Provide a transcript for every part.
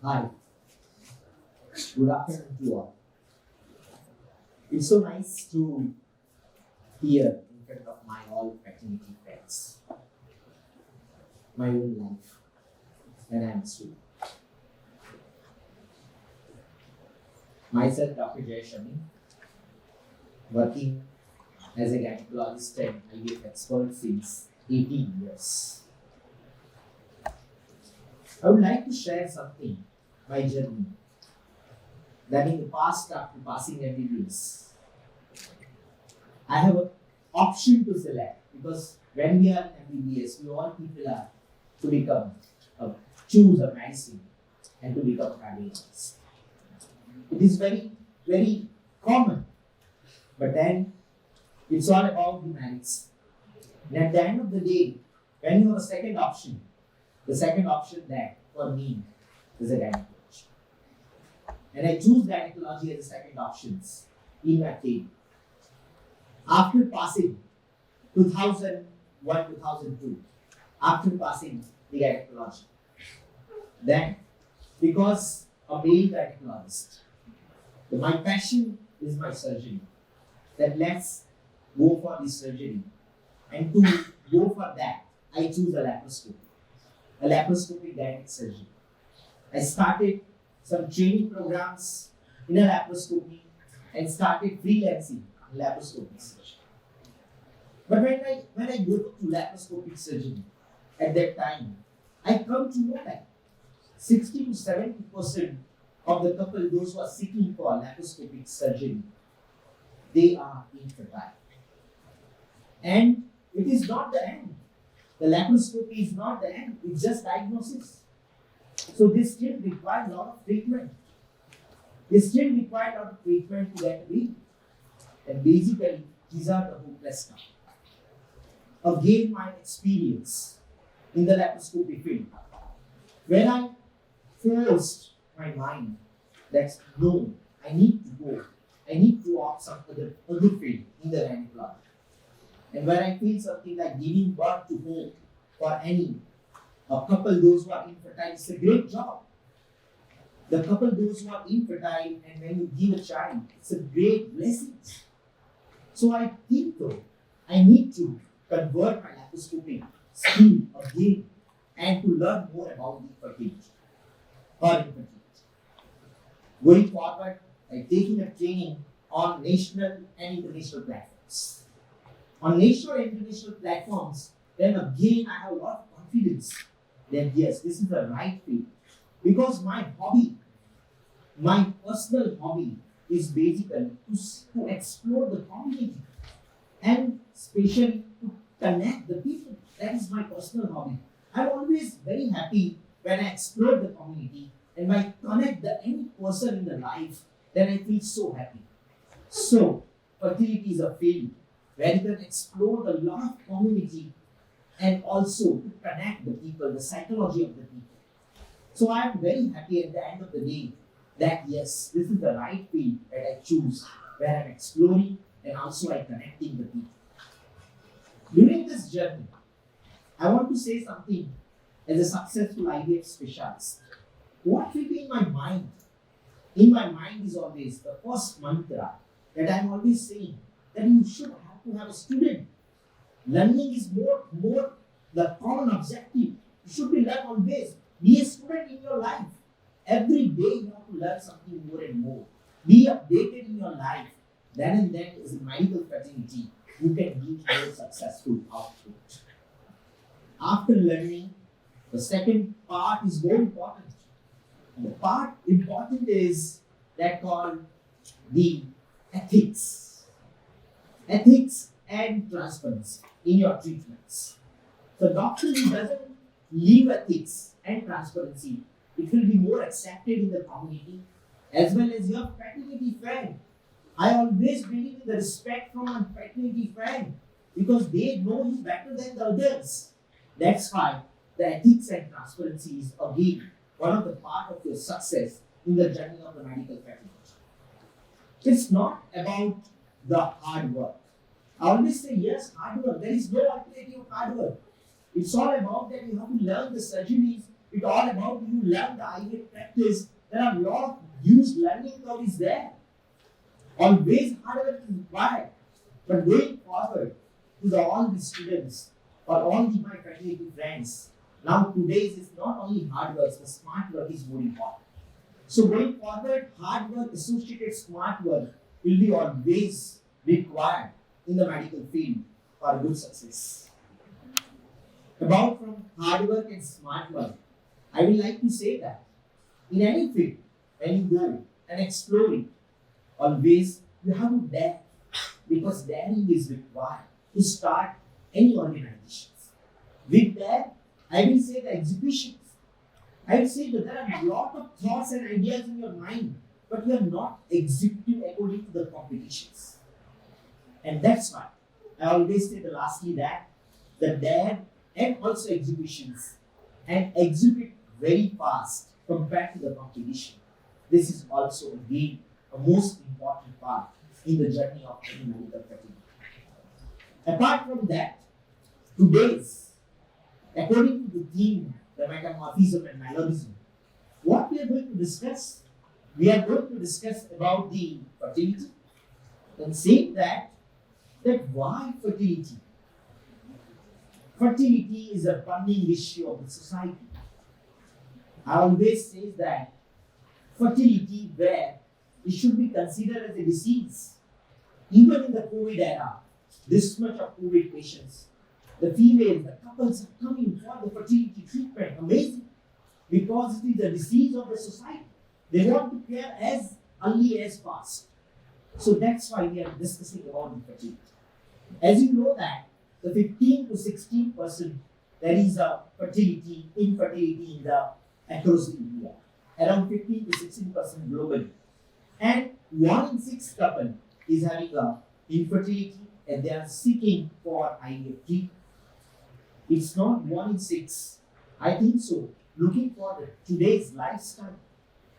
Hi, good afternoon to all. It's so nice to hear in front of my all fraternity friends my own life when I'm a student. Myself, Dr. Jayesh Amin, working as a gynecologist and IVF expert since 18 years. I would like to share something, my journey, that in the past after passing MBBS, I have an option to select because when we are in MBBS, we all people are to become, choose a medicine and to become cardiologist. It is very, very common, but then it's all about the merits. And at the end of the day, when you have a second option, the second option that for me is a gynecology. And I choose gynecology as a second option in my field. After passing 2001, 2002, after passing the gynecology, then because a male gynecologist, my passion is my surgery. That let's go for the surgery. And to go for that, I choose a laparoscopic gynec surgery. I started some training programs in a laparoscopy and started freelancing in laparoscopic surgery. But when I go to laparoscopic surgery, at that time, I come to know that 60 to 70% of the couple, those who are seeking for laparoscopic surgery, they are infertile. And it is not the end. The laparoscopy is not the end, it's just diagnosis. So they still require a lot of treatment. They still require a lot of treatment to get away. And basically, these are the hopeless stuff. Again, my experience in the laparoscopy field, when I forced my mind that no, I need to go, I need to opt some other field in the gynecology. And when I feel something like giving birth to hope for any couple, those who are infertile, it's a great job. The couple, those who are infertile, and when you give a child, it's a great blessing. So I think though, I need to convert my laparoscopy skill again and to learn more about the fertility or infertility. Going forward, I'm taking a training on national and international platforms. On national and international platforms, then again I have a lot of confidence that yes, this is the right field. Because my hobby, my personal hobby is basically to explore the community and especially to connect the people. That is my personal hobby. I'm always very happy when I explore the community and when I connect any person in the life, then I feel so happy. So, fertility is a field where you can explore a lot of community and also to connect the people, the psychology of the people. So I am very happy at the end of the day that yes, this is the right field that I choose, where I'm exploring and also I'm connecting the people. During this journey, I want to say something as a successful IVF specialist. What will be in my mind? In my mind is always the first mantra that I'm always saying that you should have to have a student. Learning is more the common objective. You should be learn always. Be a student in your life. Every day you have to learn something more and more. Be updated in your life. Then and then is a medical fraternity. You can reach more successful output. After learning, the second part is very important. The part important is that called the ethics. Ethics and transparency in your treatments. The doctor who doesn't leave ethics and transparency, it will be more accepted in the community as well as your fraternity friend. I always believe in the respect from my fraternity friend because they know you better than the others. That's why the ethics and transparency is again one of the part of your success in the journey of the medical fraternity. It's not about the hard work. I always say yes, hard work. There is no alternative of hard work. It's all about that you have to learn the surgeries It's all about you learn the IVF practice. There are a lot of huge learning curve is there. Always hard work is required. But going forward to all the students or all the my fertility friends, now today's is not only hard work, but smart work is more important. So going forward, hard work associated smart work will be always required in the medical field for good success. About from hard work and smart work, I would like to say that in any field, when you go and explore it, always you have to dare, because daring is required to start any organizations. With that, I will say the executions. I will say that there are a lot of thoughts and ideas in your mind, but you are not executing according to the competitions. And that's why I always say the lastly that the dare and also executions and execute very fast compared to the competition. This is also again a most important part in the journey of any medical fertility. Apart from that, today's, according to the theme, the metamorphism and mallorism, what we are going to discuss, we are going to discuss about the fertility and say that why fertility? Fertility is a burning issue of the society. I always say that fertility where it should be considered as a disease. Even in the COVID era, this much of COVID patients, the females, the couples are coming for the fertility treatment. Amazing. Because it is a disease of the society. They want to care as early as fast. So that's why we are discussing about the fertility. As you know that the 15 to 16% there is a infertility in the across India. Around 15 to 16% globally. And 1 in 6 couple is having a infertility and they are seeking for IVF treatment. It's not 1 in 6. I think so. Looking for today's lifestyle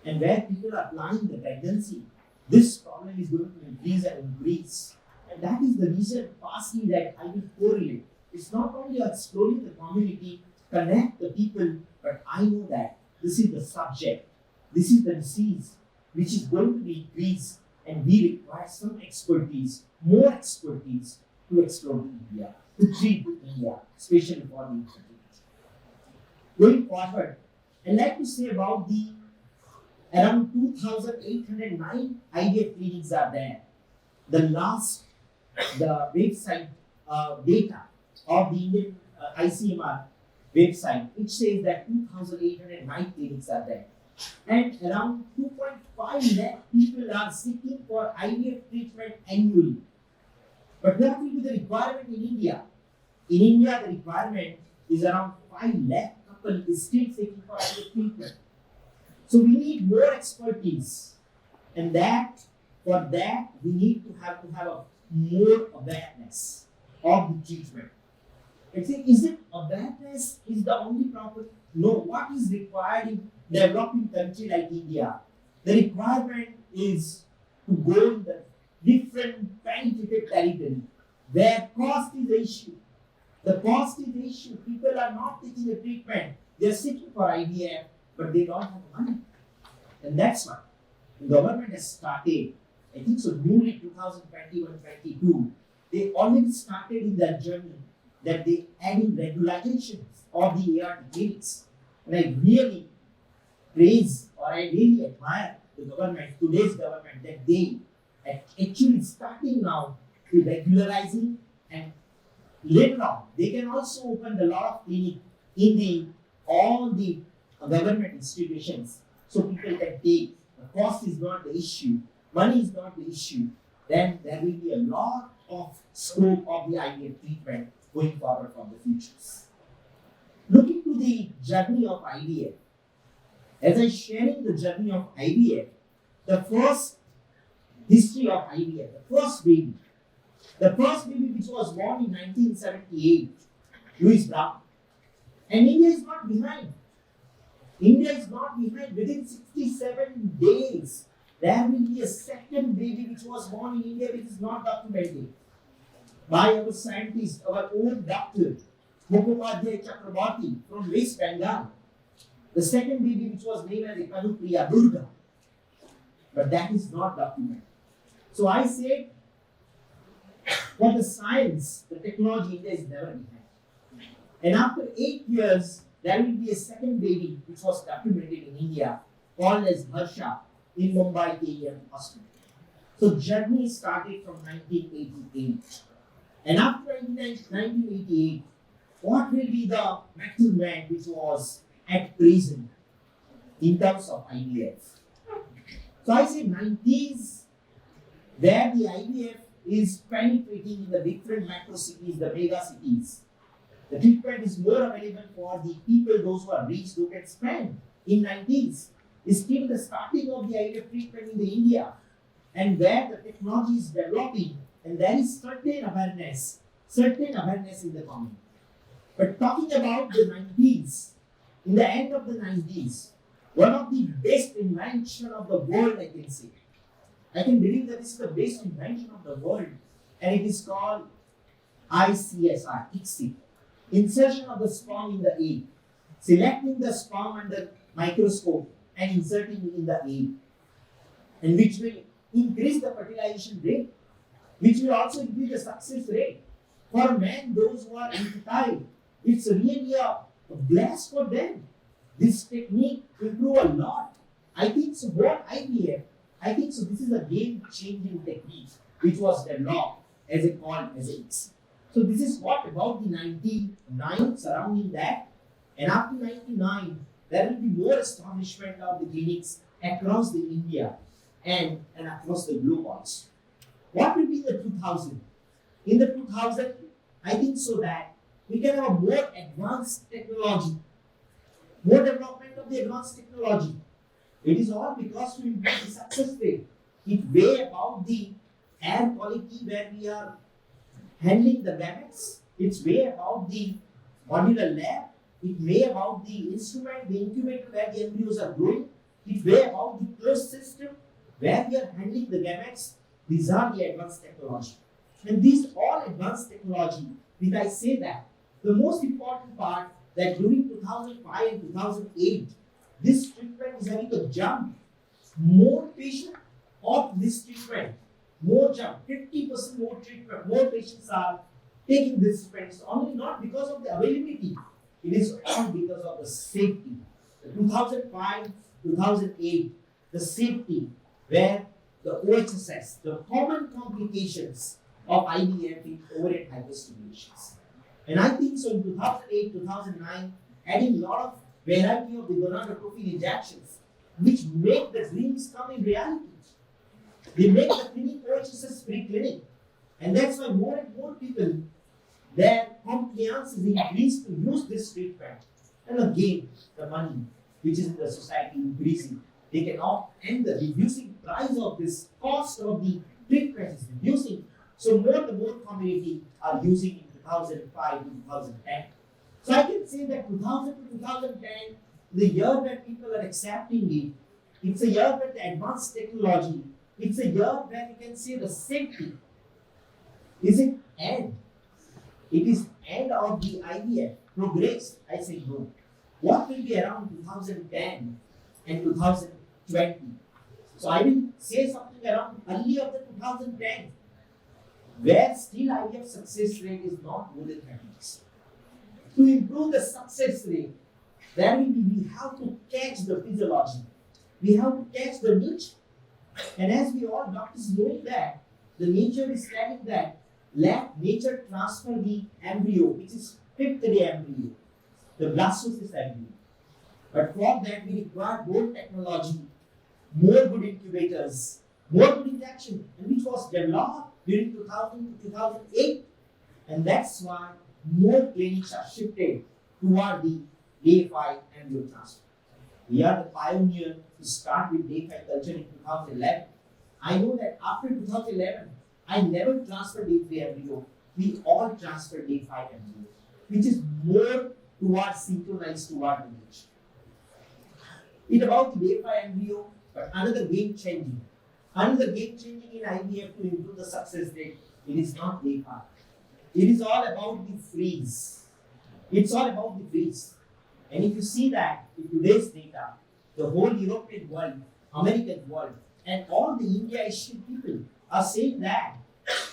and where people are planning the pregnancy, this problem is going to increase and increase. And that is the reason, partly, that I will correlate. It's not only exploring the community, connect the people, but I know that this is the subject, this is the disease which is going to be increased, and we require some expertise, more expertise to explore India, to treat India, especially for the infertility. Going forward, I'd like to say about the around 2,809 IVF clinics are there. The website data of the Indian ICMR website, it says that 2,809 clinics are there. And around 2.5 lakh people are seeking for IVF treatment annually. But what will be the requirement in India? In India, the requirement is around 5 lakh couple is still seeking for IVF treatment. So we need more expertise, and for that we need to have a more awareness of the treatment. Is it awareness is the only problem? No. What is required in developing country like India? The requirement is to go in the different penetrated territory where cost is the issue. The cost is the issue. People are not taking the treatment. They are seeking for IVF, but they don't have money. And that's why the government has started, I think so, newly 2021-22, they already started in their journey that they adding regulations of the ART clinics. And I really praise or I really admire the government, today's government, that they are actually starting now to regularizing, and later on they can also open a lot of clinic in all the government institutions, so people can take. The cost is not the issue, money is not the issue. Then there will be a lot of scope of the IVF treatment going forward from the futures. Looking to the journey of IVF, as I sharing the journey of IVF, the first history of IVF, the first baby which was born in 1978, Louis Brown. And India is not behind. Within 67 days, there will be a second baby which was born in India which is not documented by our scientist, our own doctor, Mukhopadhyay Chakrabarti from West Bengal. The second baby, which was named as Ekanupriya Durga, but that is not documented. So I say, for the science, the technology, India is never behind. And after 8 years, there will be a second baby which was documented in India called as Harsha in Mumbai KEM Hospital. So journey started from 1988. And after 1988, what will be the metal man which was at present in terms of IVF? So I say 90s, where the IVF is penetrating in the different macro cities, the mega cities. The treatment is more available for the people, those who are rich, who can spend. In 90s, is still the starting of the IVF treatment in the India, and where the technology is developing, and there is certain awareness in the community. But talking about the 90s, in the end of the 90s, one of the best invention of the world, I can say. I can believe that this is the best invention of the world, and it is called ICSI, insertion of the sperm in the egg, selecting the sperm under microscope and inserting it in the egg, and which will increase the fertilization rate, which will also increase the success rate. For men, those who are infertile, it's really a blast for them. This technique improve a lot. I think so. What IVF, I think so. This is a game-changing technique which was developed as a called as a X. So this is what about the 99 surrounding that, and after 99 there will be more establishment of the clinics across the India and across the globe also. What will be the 2000? In the 2000, I think so that we can have a more advanced technology, more development of the advanced technology. It is all because to improve the success rate. It way about the air quality where we are handling the gametes. It's way about the modular lab. It way about the instrument, the incubator where the embryos are growing. It way about the closed system where we are handling the gametes. These are the advanced technology. And these all advanced technology, did I say that? The most important part that during 2005 and 2008, this treatment is having a jump. More patients of this treatment, more jump, 50% more treatment, more patients are taking this treatment. It's only not because of the availability, it is all because of the safety. The 2005, 2008, the safety where the OHSS, the common complications of IVF in overhead hyperstimulations. And I think so in 2008, 2009, adding a lot of variety of the gonadotropin injections, which make the dreams come in reality. They make the clinic OHSS free clinic. And that's why more and more people, their compliance is increased to use this treatment. And again, the money which is in the society increasing. They can opt and the reducing price of this cost of the treatment is reducing. So the more community are using in 2005 to 2010. So I can say that 2000 to 2010, the year where people are accepting it, it's a year where the advanced technology, it's a year where you can say the safety. Is it end? It is end of the IVF progress. I say no. What will be around 2010 and 2020? So I will say something around early of the 2010, where still IVF success rate is not more than 30%. To improve the success rate, there will be, we have to catch the physiology. We have to catch the niche. And as we all doctors know that, the nature is telling that let nature transfer the embryo, which is fifth day embryo, the blastocyst embryo. But for that we require more technology, more good incubators, more good injection, and which was developed during 2000 to 2008. And that's why more clinics are shifted toward the day 5 embryo transfer. We are the pioneer to start with day 5 culture in 2011. I know that after 2011, I never transferred day 3 embryo. We all transferred day 5 embryo, which is more towards synchronized toward the nature. It's about the day 5 embryo, but another game changing. Another game changing in IVF to improve the success rate. It is not day 5. It is all about the freeze. It's all about the freeze. And if you see that in today's data, the whole European world, American world, and all the India Asian people are saying that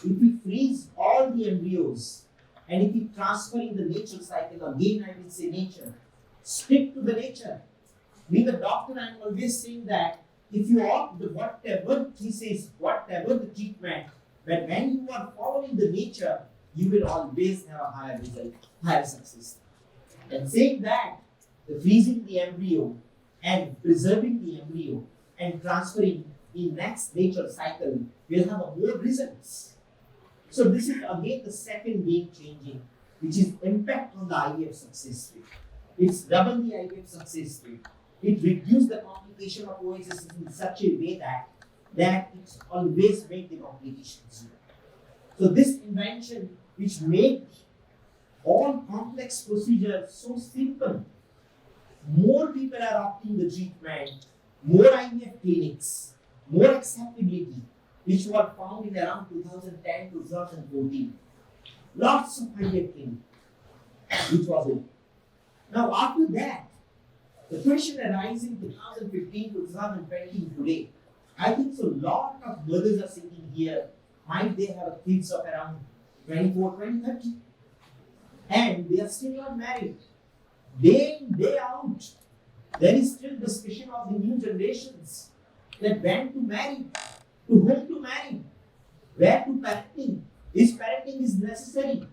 if we freeze all the embryos and if we transfer in the natural cycle, again I will say nature, stick to the nature. Being a doctor, I am always saying that if you opt the whatever he says, whatever the treatment, but when you are following the nature, you will always have a higher result, higher success. And saying that the freezing the embryo and preserving the embryo and transferring in next nature cycle will have a more results. So this is again the second game changing, which is impact on the IVF success rate. It's double the IVF success rate. It reduces the complication of OSS in such a way that it always makes the complications zero. So this invention, which made all complex procedures so simple, more people are opting the treatment, more IVF clinics, more acceptability, which were found in around 2010 to 2014. Lots of IVF clinics, which was open. Now after that, the question arising 2015 to 2020 today, I think so lot of mothers are sitting here, might they have kids of around 24, 20, 30, and they are still not married. Day in, day out, there is still discussion of the new generations that when to marry, to whom to marry, where to parenting, is parenting is necessary,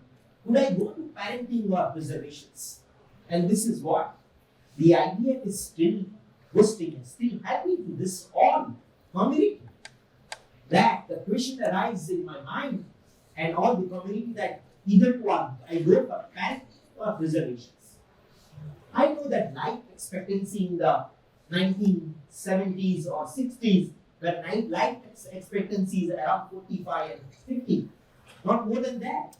could I go to parenting or preservations? And this is what the IVF is still boosting and still helping to this all community. That the question arises in my mind and all the community that either to I go for parenting or preservations. I know that life expectancy in the 1970s or 60s, when life expectancy is around 45 and 50, not more than that.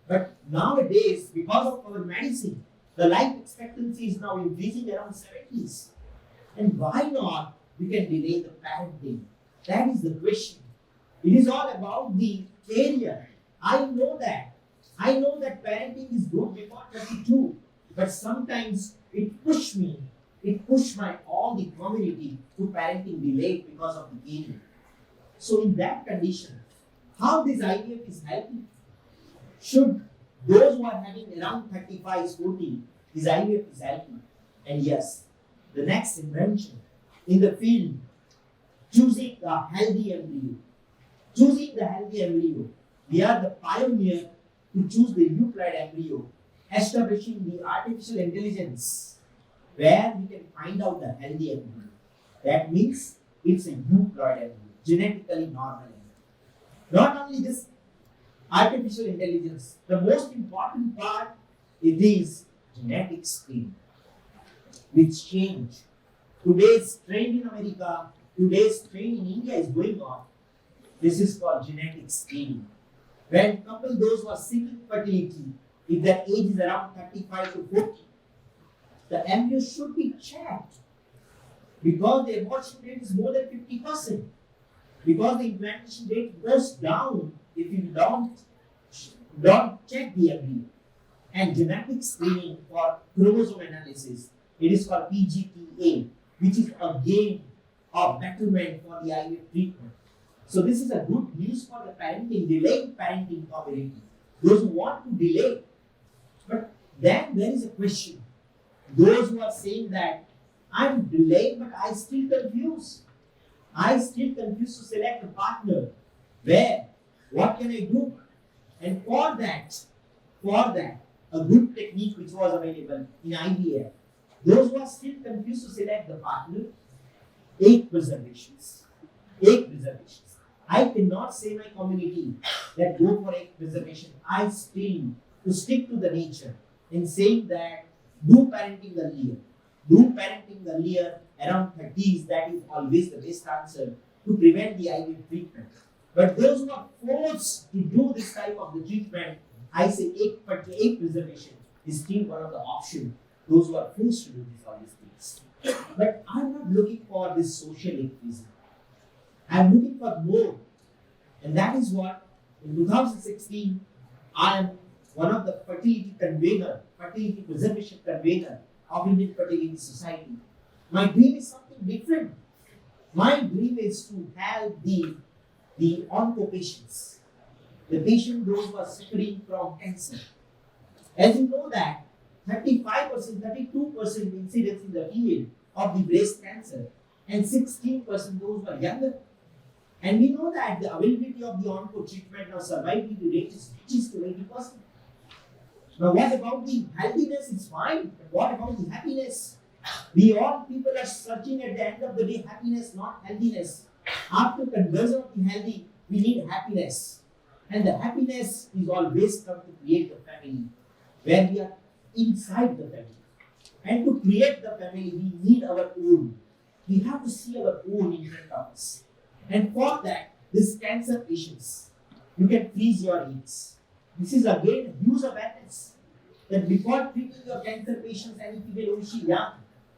But nowadays, because of our medicine, the life expectancy is now increasing around 70s. And why not we can delay the parenting? That is the question. It is all about the area. I know that parenting is good before 32, but sometimes it pushed my all the community to parenting delayed because of the age. So in that condition, how this IVF is helping? Should those who are having around 35, 40, this IVF is helping. And yes, the next invention in the field, choosing the healthy embryo. Choosing the healthy embryo. We are the pioneer to choose the euploid embryo, establishing the artificial intelligence where we can find out the healthy embryo. That means it's a euploid embryo, genetically normal embryo. Not only this artificial intelligence, the most important part it is genetic screening, which change. Today's trend in America, today's trend in India is going on. This is called genetic screening. When couple those who are seeking fertility, if their age is around 35 to 40, the embryo should be checked because the abortion rate is more than 50%. Because the implantation rate goes down if you don't check the embryo. And genetic screening for chromosome analysis, it is called PGTA, which is again a betterment for the IVF treatment. So this is a good news for the parenting, delayed parenting community. Those who want to delay. But then there is a question. Those who are saying that I'm delayed, but I still confused. I still confused to select a partner. Where? What can I do? And for that, a good technique which was available in IVF. Those who are still confused to select the partner, 8 preservations. 8 preservations. I cannot say my community that go for 8 preservation. I still to stick to the nature in saying that do parenting earlier. Do parenting earlier around 30s. That is always the best answer to prevent the IVF treatment. But those who are forced to do this type of the treatment, I say 8 preservation is still one of the options. Those who are forced to do all these things. But I'm not looking for this social activism. I'm looking for more. And that is what, in 2016, I am one of the fertility preservation convener of Indian fertility society. My dream is something different. My dream is to help the onco patients, the patient those who are suffering from cancer. As you know that 35%, 32% incidence in the female of the breast cancer and 16% those who are younger. And we know that the availability of the onco treatment or survivability rate reaches to 80%. Now what about the healthiness? It's fine, but what about the happiness? We all people are searching at the end of the day happiness, not healthiness. After conversion of the healthy, we need happiness. And the happiness is always come to create the family, where we are inside the family. And to create the family, we need our own. We have to see our own in front of us. And for that, this cancer patients, you can freeze your eggs. This is again a huge awareness that before treating your cancer patients, and if they are young,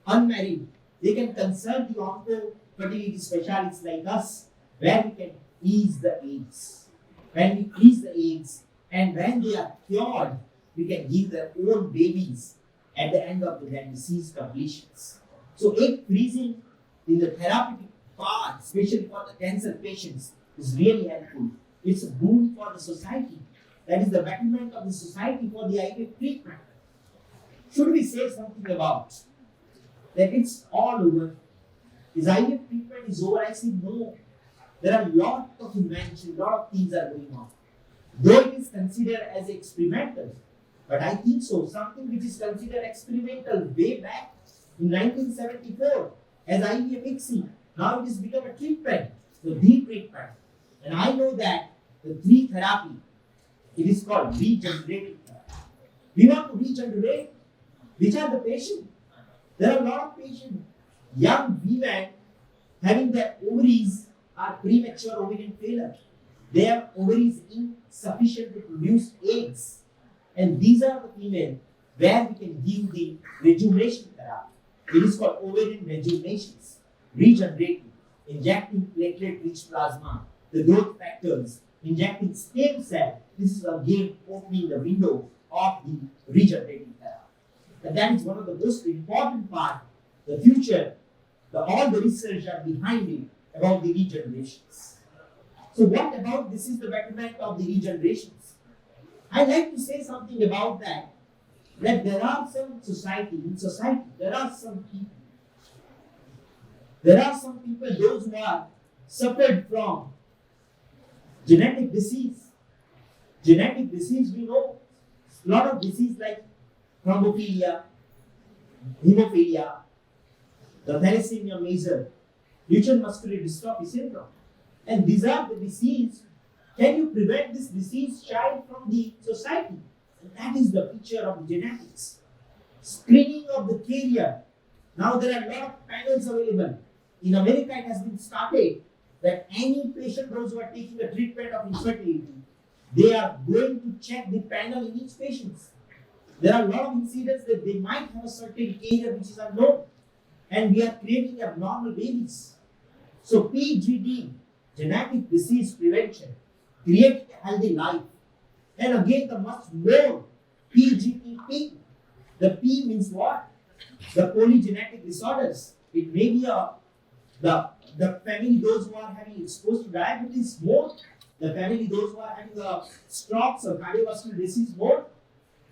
unmarried, they can consult the onco fertility specialists like us, where we can freeze the eggs. When we freeze the eggs, and when they are cured, we can give their own babies at the end of their disease completions. So egg freezing in the therapeutic part, especially for the cancer patients, is really helpful. It's a boon for the society. That is the betterment of the society for the IVF treatment. Should we say something about that it's all over? Is IVF treatment is over? I say no. There are a lot of inventions, a lot of things are going on. Though it is considered as experimental, but I think so. Something which is considered experimental way back in 1974 as IVF, now it has become a treatment, the treatment. And I know that the therapy, it is called regenerative therapy. We want to regenerate. Which are the patients? There are a lot of patients, young women having their ovaries are premature ovarian failure. Their ovaries insufficient to produce eggs. And these are the females where we can give the rejuvenation therapy. It is called ovarian rejuvenations, regenerating, injecting platelet-rich plasma, the growth factors, injecting stem cell. This is again opening the window of the regenerating therapy. And that is one of the most important part. The future, all the research are behind it about the regenerations. So what about this is the betterment of the regenerations? I'd like to say something about that there are some there are some people, those who are suffered from genetic disease. Genetic disease, we know, a lot of disease like thrombophilia, hemophilia, the thalassemia major, Duchenne muscular dystrophy syndrome. And these are the disease. Can you prevent this disease child from the society? And that is the picture of genetics. Screening of the carrier. Now there are a lot of panels available. In America it has been started that any patient those who are taking a treatment of infertility, they are going to check the panel in each patient. There are a lot of incidents that they might have a certain carrier which is unknown. And we are creating abnormal babies. So PGD, genetic disease prevention, create a healthy life. And again, the much more PGTP. The P means what? The polygenetic disorders. It may be the family those who are having exposed to diabetes more, the family those who are having strokes or cardiovascular disease more.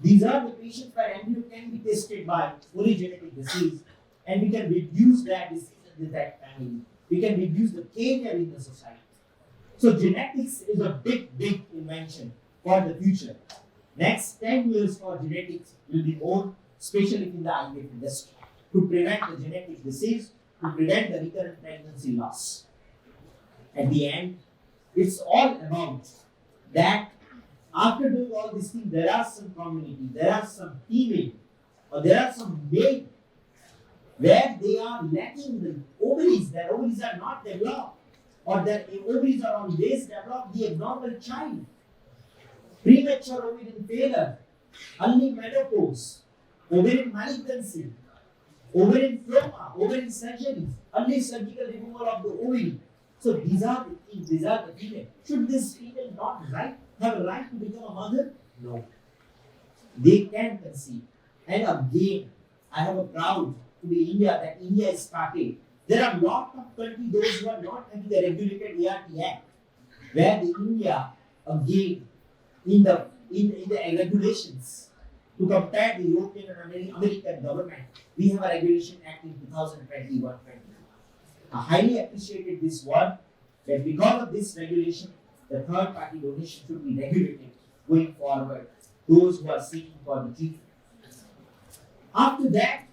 These are the patients where embryo can be tested by polygenetic disease, and we can reduce that disease in that family. We can reduce the carrier in the society. So genetics is a big invention for the future. Next 10 years for genetics will be more, especially in the IVF industry, to prevent the genetic disease, to prevent the recurrent pregnancy loss. At the end, it's all about that after doing all these things, there are some community, there are some female, or there are some male, where they are lacking the ovaries, their ovaries are not developed, or their ovaries are always developed the abnormal child. Premature ovarian failure, early menopause, ovarian malignancy, ovarian trauma, ovarian surgery, early surgical removal of the ovary. So these are the things, these are the female. Should this female not have a right to become a mother? No. They can conceive. And again, I have a proud to be India that India is started. There are a lot of countries, those who are not having the regulated ART Act, where the India again in the regulations to compare the European and American government, we have a regulation act in 2021-22. I highly appreciated this one that because of this regulation, the third party donation should be regulated going forward. Those who are seeking for the treatment. After that,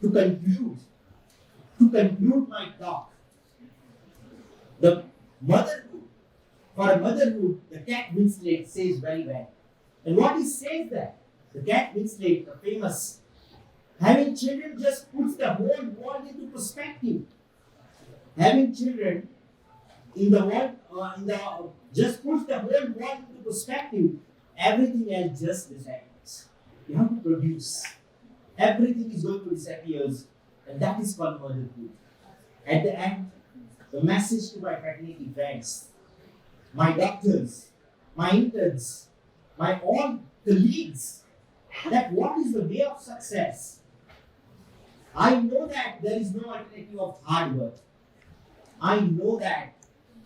to conclude my talk, the motherhood, for a motherhood, the Cat Winslet says very well. And what he says that, the Cat Winslet, the famous, having children just puts the whole world into perspective. Having children in the world, just puts the whole world into perspective. Everything else just disappears. You have to produce. Everything is going to disappear, and that is called motherhood. At the end, the message to my fraternity friends, my doctors, my interns, my all colleagues, that what is the way of success? I know that there is no alternative of hard work. I know that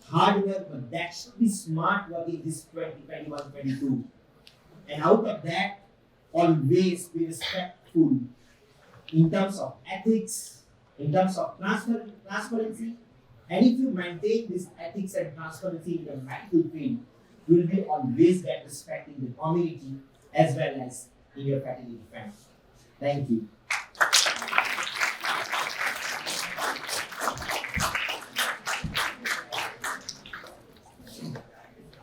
hard work, but that should be smart work in this 2021, 22. And out of that, always be respectful in terms of ethics, in terms of transparency. And if you maintain this ethics and transparency in the medical field, you will be always get respect in the community as well as in your fraternity family. Thank you.